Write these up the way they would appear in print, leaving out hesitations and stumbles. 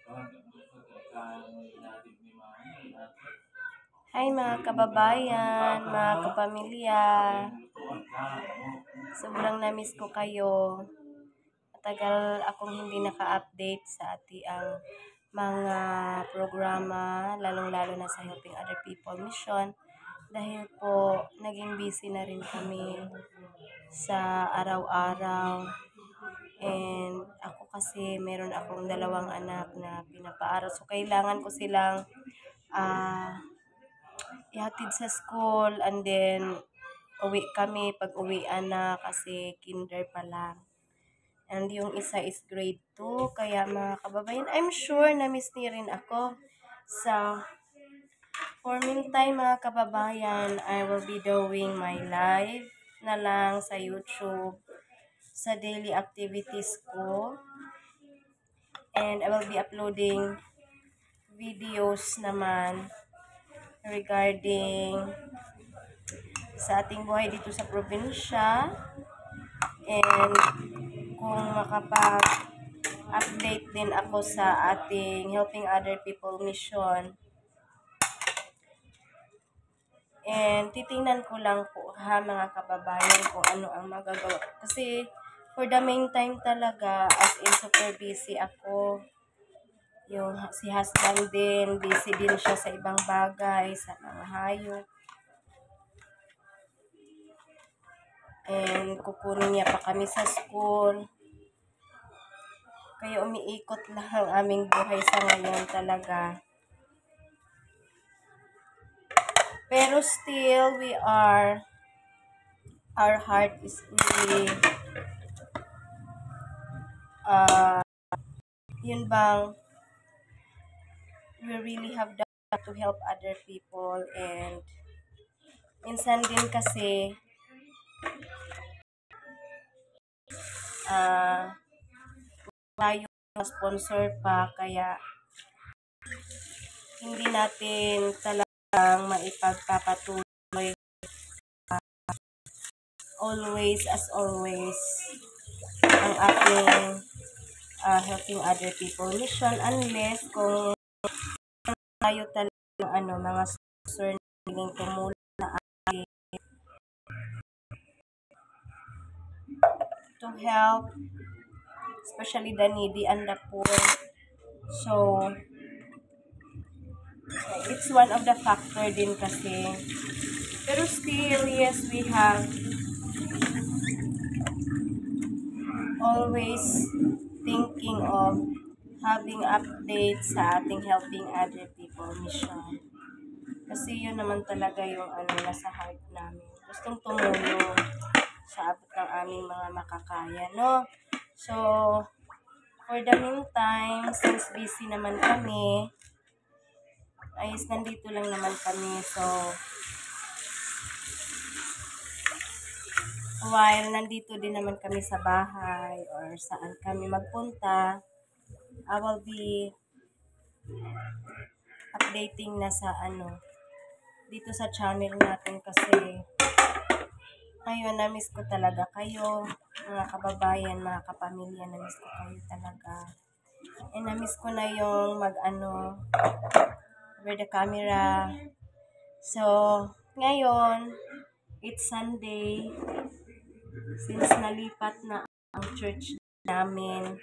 Hi mga kababayan, mga kapamilya. Sobrang namiss ko kayo. Matagal akong hindi naka-update sa ang mga programa, lalong-lalo na sa Helping Other People Mission. Dahil po, naging busy na rin kami sa araw-araw. And ako kasi, meron akong 2 anak na pinapaaral. So, kailangan ko silang ihatid sa school, and then uwi kami pag uwian na kasi kinder pa lang. And yung isa is grade 2, kaya mga kababayan, I'm sure na-miss niyo rin ako. So, for meantime mga kababayan, I will be doing my live na lang sa YouTube, sa daily activities ko. And I will be uploading videos naman regarding sa ating buhay dito sa probinsya, and kung makapag-update din ako sa ating Helping Other People Mission. And titingnan ko lang po mga kababayan kung ano ang magagawa. Kasi for the meantime talaga, as in super busy ako. Yung si husband din, busy din siya sa ibang bagay, sa mga hayop. And kukunin niya pa kami sa school. Kaya umiikot lang ang aming buhay sa ngayon talaga. Pero still, our heart is really, yun bang, we really have that to help other people. And minsan din kasi, tayo sponsor pa, kaya hindi natin talagang maipagpapatuloy always ang ating Helping Other People Mission, unless kung tayo talaga mga sponsor na hiling tumulong na ating to help, especially the needy and the poor. So, it's one of the factor din kasi. Pero still, yes, we have always thinking of having updates sa ating Helping Other People Mission. Kasi yun naman talaga yung nasa heart namin. Gustong tumulong sa abot ng aming mga makakaya, no? So, for the meantime, since busy naman kami, nandito lang naman kami. So, while nandito din naman kami sa bahay or saan kami magpunta, I will be updating na sa dito sa channel natin kasi ngayon na-miss ko talaga kayo, mga kababayan, mga kapamilya, na-miss ko kayo talaga. And na-miss ko na yung over the camera. So, ngayon, it's Sunday. Since nalipat na ang church namin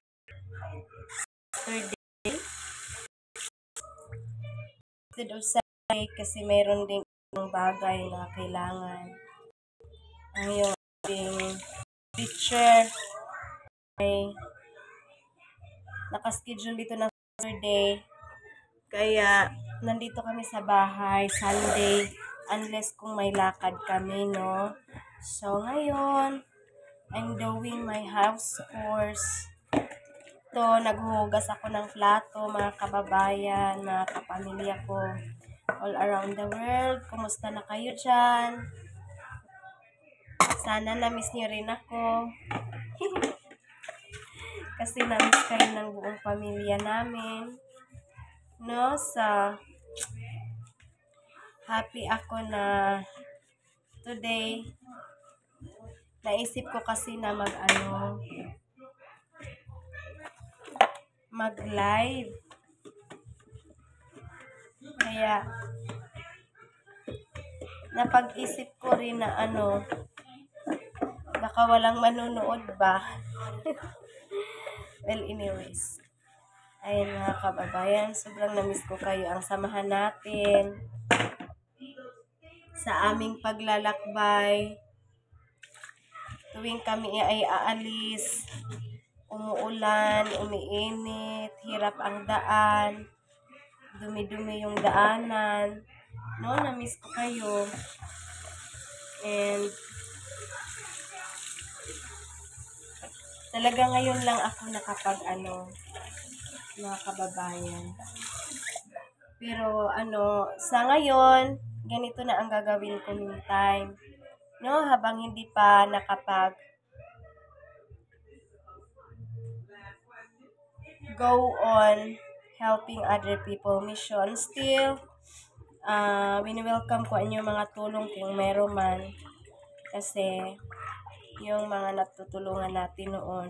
Saturday, instead of Sunday, kasi meron ding bagay na kailangan. Ang yung teacher ay nakaschedule dito ng Saturday. Kaya, nandito kami sa bahay Sunday, unless kung may lakad kami, no? So, ngayon, I'm doing my house chores. Ito, naghuhugas ako ng plato, mga kababayan, mga kapamilya ko all around the world. Kumusta na kayo dyan? Sana na-miss niyo rin ako. Kasi na-miss kayo ng buong pamilya namin. No? So, happy ako na today, naisip ko kasi na mag-live Kaya, napag-isip ko rin na baka walang manunood ba? Well, anyways. Ayun mga kababayan, sobrang namiss ko kayo. Ang samahan natin sa aming paglalakbay. Tuwing kami ay aalis, umuulan, umiinit, hirap ang daan, dumi-dumi yung daanan. No, namiss ko kayo. And talaga ngayon lang ako nakapag mga kababayan. Pero sa ngayon, ganito na ang gagawin ko meantime. No, habang hindi pa nakapag go on helping other people mission, still wini-welcome ko ang inyong mga tulong kung meron man, kasi yung mga natutulungan natin noon,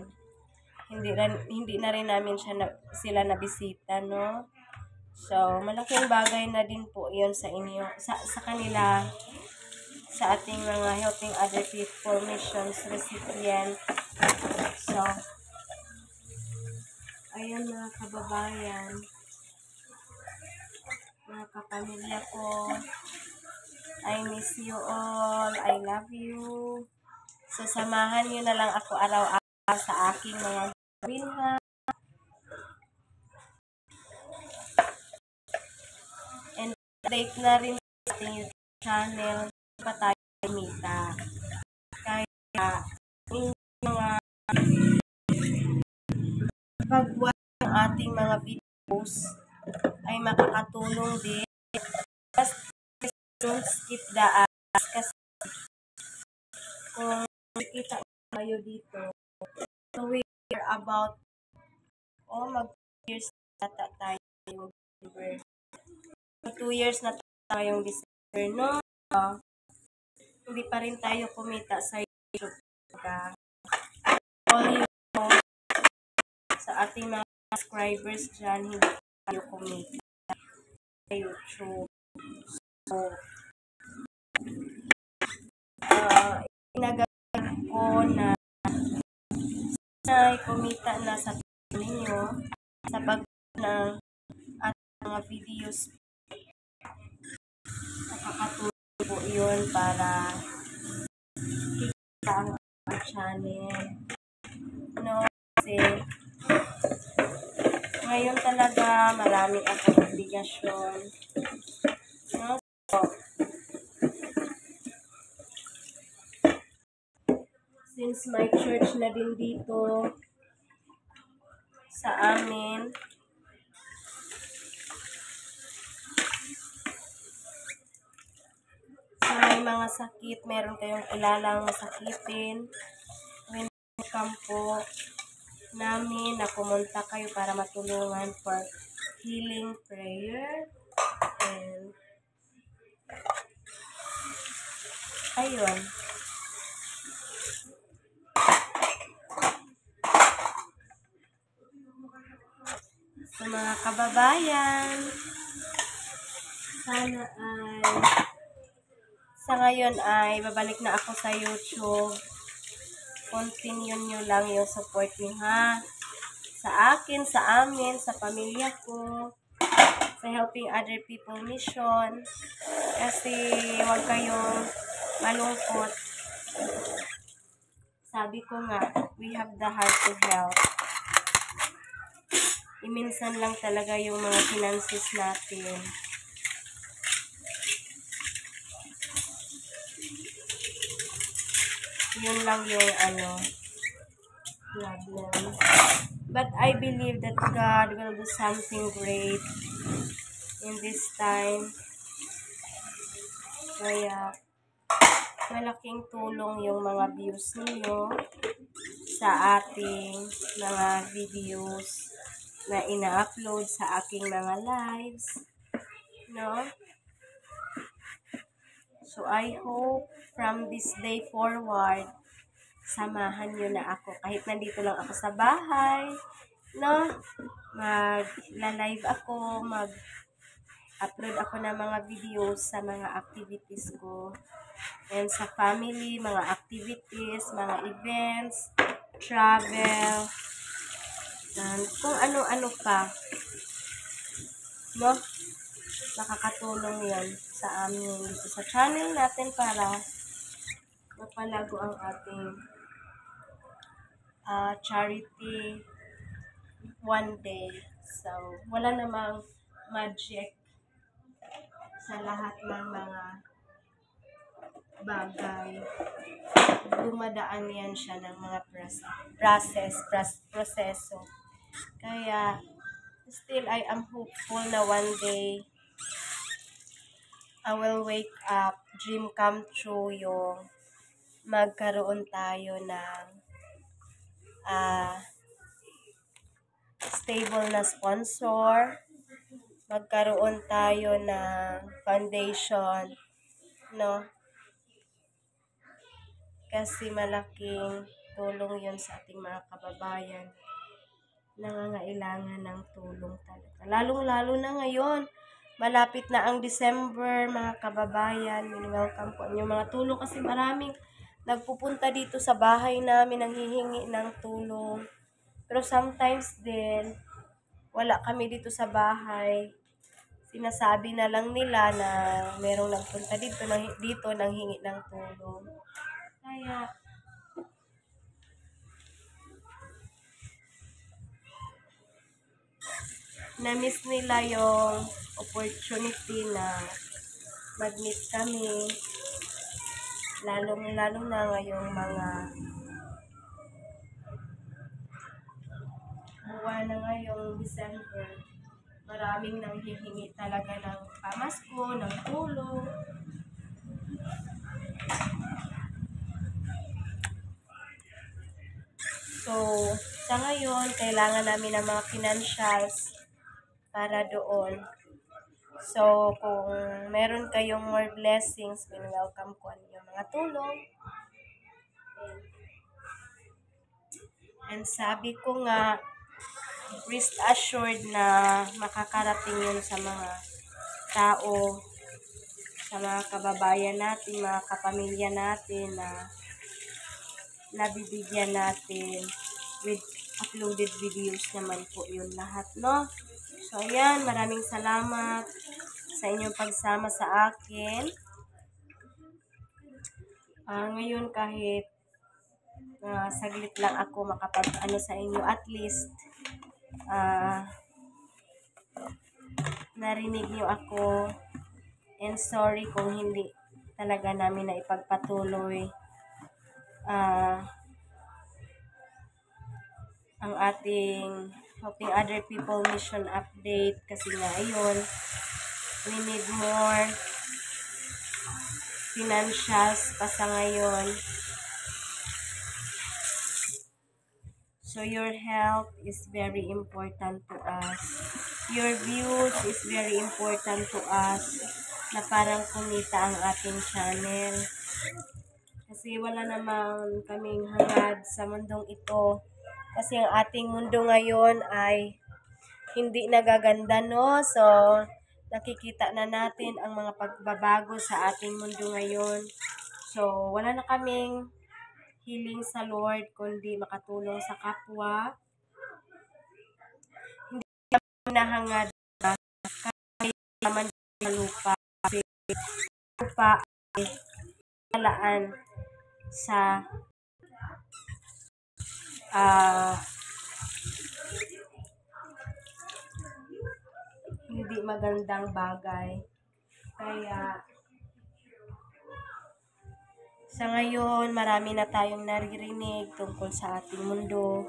hindi na rin namin sila nabisita, no? So, malaking bagay na din po 'yon sa inyo, sa kanila, sa ating mga helping other people missions recipient. So, ayun mga kababayan, mga kapamilya ko, I miss you all, I love you. So, samahan nyo na lang ako araw-araw sa aking mga gawin, ha. And update na rin sa ating YouTube channel pa tayo mita. Kaya, yung mga pag-watch ng ating mga videos ay makakatulong din. Just don't skip the ads, kasi kung nakikita kayo dito, so we are about mag-years na tayo yung December. 2 years na tayo yung December, no? Hindi pa rin tayo kumita sa YouTube. All you know, sa ating mga subscribers dyan, hindi tayo kumita sa YouTube. So, inagawin ko na kumita na sa ninyo sa pag ng ating mga videos. Nakakatulong po yun para kikita ang channel. No, kasi ngayon talaga maraming akong obligasyon. No, so, since may church na din dito sa amin, sa may mga sakit, meron kayong kilalang masakitin, welcome po namin na pumunta kayo para matulungan for healing prayer. And ayun, sa mga kababayan, sana sa ngayon ay babalik na ako sa YouTube. Continue nyo lang yung support nyo, ha, sa akin, sa amin, sa pamilya ko, sa helping other people mission, kasi huwag kayong malungkot. Sabi ko nga, we have the heart to help. Minsan lang talaga yung mga finances natin. Yun lang yung problem. But I believe that God will do something great in this time. Kaya, malaking tulong yung mga views niyo sa ating mga videos na ina-upload sa aking mga lives, no? So, I hope from this day forward, samahan nyo na ako. Kahit nandito lang ako sa bahay, no? Mag-live ako, upload ako ng mga videos sa mga activities ko. And sa family, mga activities, mga events, travel, and kung ano-ano pa. No? Nakakatulong yan sa amin dito sa channel natin para mapalago ang ating charity one day. So, wala namang magic sa lahat ng mga bagay. Dumadaan yan siya ng mga proseso. Kaya, still I am hopeful na one day I will wake up, dream come true yung magkaroon tayo ng stable na sponsor, magkaroon tayo ng foundation, no? Kasi malaking tulong yun sa ating mga kababayan. Nangangailangan ng tulong talaga. Lalong-lalo na ngayon, malapit na ang December, mga kababayan. Welcome po ang mga tulong kasi maraming nagpupunta dito sa bahay namin, nanghihingi ng tulong. Pero sometimes din, wala kami dito sa bahay. Sinasabi na lang nila na merong nagpunta dito nanghingi ng tulong. Kaya, na-miss nila yung opportunity na mag-meet kami. Lalong-lalo na ngayong mga buwan na ngayong December. Maraming nanghihingi talaga ng pamasko, ng tulong. So, sa ngayon, kailangan namin ng mga financials para doon. So, kung meron kayong more blessings, welcome ko ang inyong mga tulong. And sabi ko nga, rest assured na makakarating yun sa mga tao, sa mga kababayan natin, mga kapamilya natin na nabibigyan natin with uploaded videos naman po yun lahat, no? So, ayan, maraming salamat sa inyong pagsama sa akin. Ngayon kahit saglit lang ako makapag-ano sa inyo, at least narinig nyo ako, and sorry kung hindi talaga namin na ipagpatuloy ang ating Helping Other People mission update kasi nga ayun, we need more financials pa sa ngayon. So your help is very important to us. Your views is very important to us na parang kumita ang ating channel. Kasi wala namang kaming hangad sa mundong ito. Kasi ang ating mundo ngayon ay hindi nagaganda, no? So, nakikita na natin ang mga pagbabago sa ating mundo ngayon. So, wala na kaming hiling sa Lord kundi makatulong sa kapwa. Hindi naman nahangad na kaya naman sa lupa. Kasi lupa ay talaan sa hindi magandang bagay. Kaya sa ngayon, marami na tayong naririnig tungkol sa ating mundo.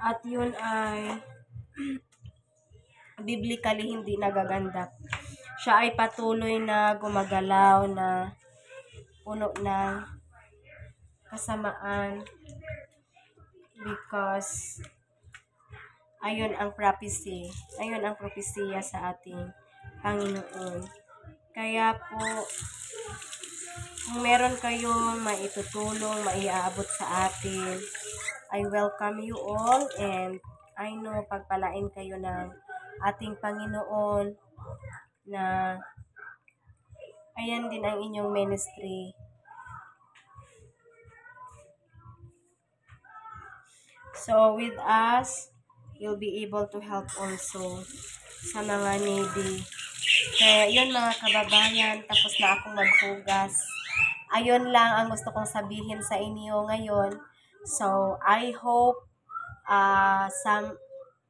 At yun ay biblically hindi nagaganda. Siya ay patuloy na gumagalaw na puno ng kasamaan because ayun ang prophecy. Ayun ang propesya sa ating Panginoon. Kaya po, kung meron kayong maitutulong, maiaabot sa atin, I welcome you all and I know pagpalain kayo ng ating Panginoon na ayan din ang inyong ministry. So, with us, you'll be able to help also sa mga needy. Kaya, yun mga kababayan, tapos na akong maghugas. Ayun lang ang gusto kong sabihin sa inyo ngayon. So, I hope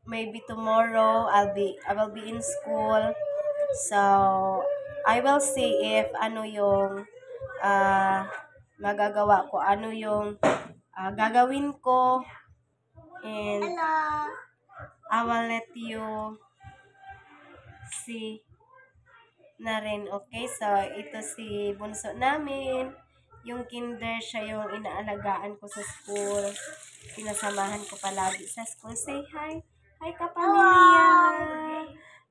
maybe tomorrow I will be in school. So, I will see if ano yung magagawa ko, ano yung gagawin ko. And I will let you see na rin. Okay, so ito si bunso namin. Yung kinder, siya yung inaalagaan ko sa school. Pinasamahan ko palagi sa school. Say hi. Hi, kapamilya.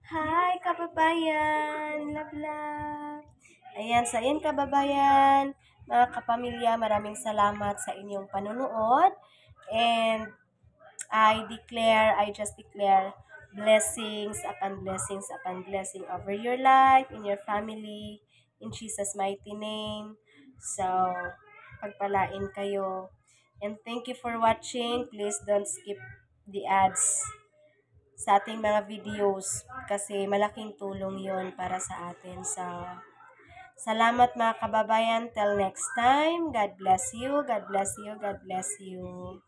Hi, kababayan. Love, love. Ayan, sa ayan kababayan, mga kapamilya, maraming salamat sa inyong panunood. And I just declare blessings upon blessing over your life, in your family, in Jesus' mighty name. So, pagpalain kayo. And thank you for watching. Please don't skip the ads sa ating mga videos kasi malaking tulong yon para sa atin. So, salamat mga kababayan. Till next time. God bless you. God bless you. God bless you.